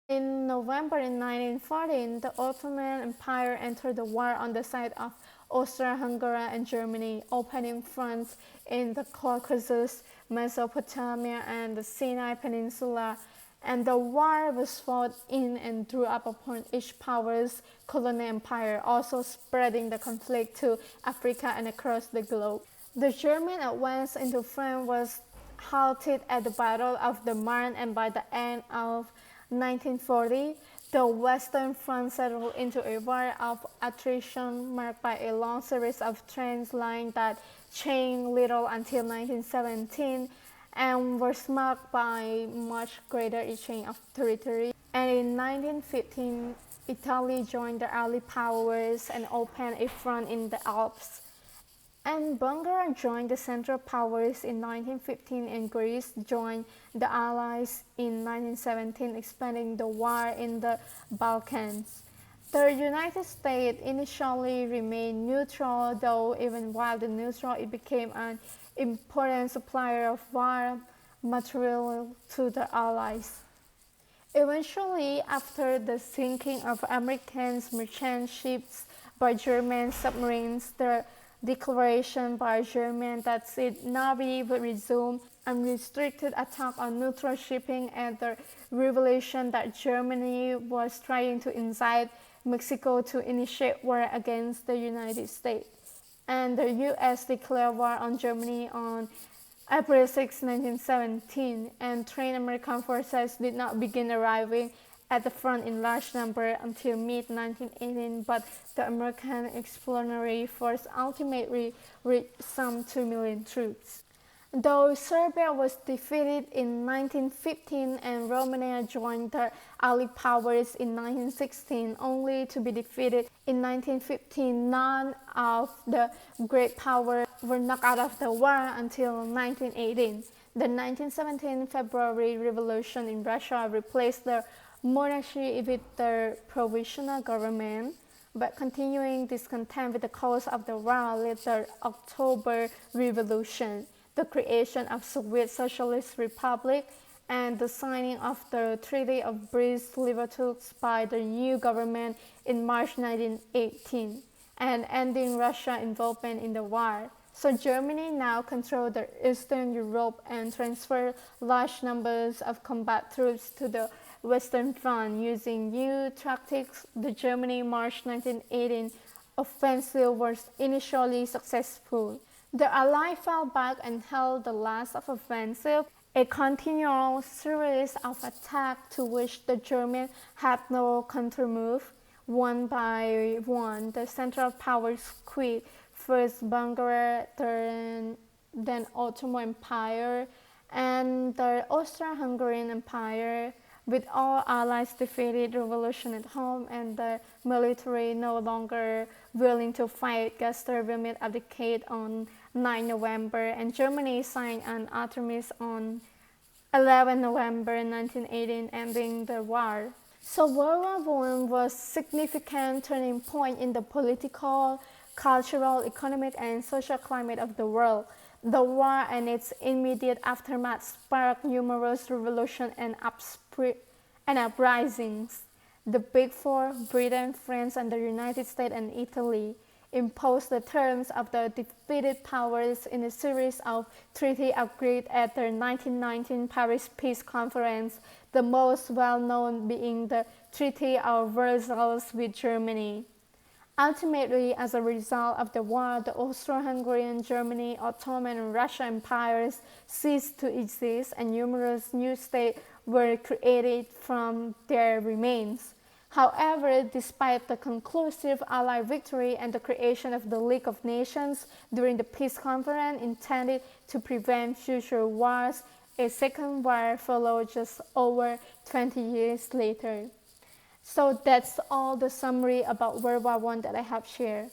In November 1914, the Ottoman Empire entered the war on the side of Austria-Hungary and Germany, opening fronts in the Caucasus, Mesopotamia, and the Sinai Peninsula, and the war was fought in and drew up upon each power's colonial empire, also spreading the conflict to Africa and across the globe. The German advance into France was halted at the Battle of the Marne, and by the end of 1940, the Western Front settled into a war of attrition marked by a long series of trench lines that changed little until 1917 and was marked by much greater exchange of territory. And in 1915, Italy joined the Allied powers and opened a front in the Alps. And Bulgaria joined the Central Powers in 1915 and Greece joined the Allies in 1917, expanding the war in the Balkans. The United States initially remained neutral, though even while the neutral, it became an important supplier of war material to the Allies. Eventually, after the sinking of American merchant ships by German submarines, the declaration by Germany that its navy would resume unrestricted attack on neutral shipping, and the revelation that Germany was trying to incite Mexico to initiate war against the United States. And the U.S. declared war on Germany on April 6, 1917, and trained American forces did not begin arriving at the front in large number until mid-1918, but the American Expeditionary Force ultimately reached some 2 million troops. Though Serbia was defeated in 1915 and Romania joined the Allied powers in 1916, only to be defeated in 1915, none of the great powers were knocked out of the war until 1918. The 1917 February Revolution in Russia replaced the monarchy with the provisional government, but continuing discontent with the cause of the war led the October Revolution, the creation of Soviet Socialist Republic, and the signing of the Treaty of Brest-Litovsk by the new government in March 1918, and ending Russia's involvement in the war. So Germany now controlled Eastern Europe and transferred large numbers of combat troops to the Western Front. Using new tactics, the Germany March 1918 offensive was initially successful. The Allies fell back and held the last of offensive, a continual series of attacks to which the Germans had no countermove. One by one, the Central Powers quit. First Bulgaria, then Ottoman Empire, and the Austro-Hungarian Empire. With all allies defeated, revolution at home, and the military no longer willing to fight, Guster Wilmot abdicated on 9 November, and Germany signed an armistice on 11 November 1918, ending the war. So World War I was a significant turning point in the political, cultural, economic, and social climate of the world. The war and its immediate aftermath sparked numerous revolutions and uprisings. The Big Four, Britain, France, and the United States and Italy, imposed the terms of the defeated powers in a series of treaties agreed at the 1919 Paris Peace Conference, the most well-known being the Treaty of Versailles with Germany. Ultimately, as a result of the war, the Austro-Hungarian, Germany, Ottoman, and Russian empires ceased to exist, and numerous new states were created from their remains. However, despite the conclusive Allied victory and the creation of the League of Nations during the peace conference intended to prevent future wars, a second war followed just over 20 years later. So that's all the summary about World War I that I have shared.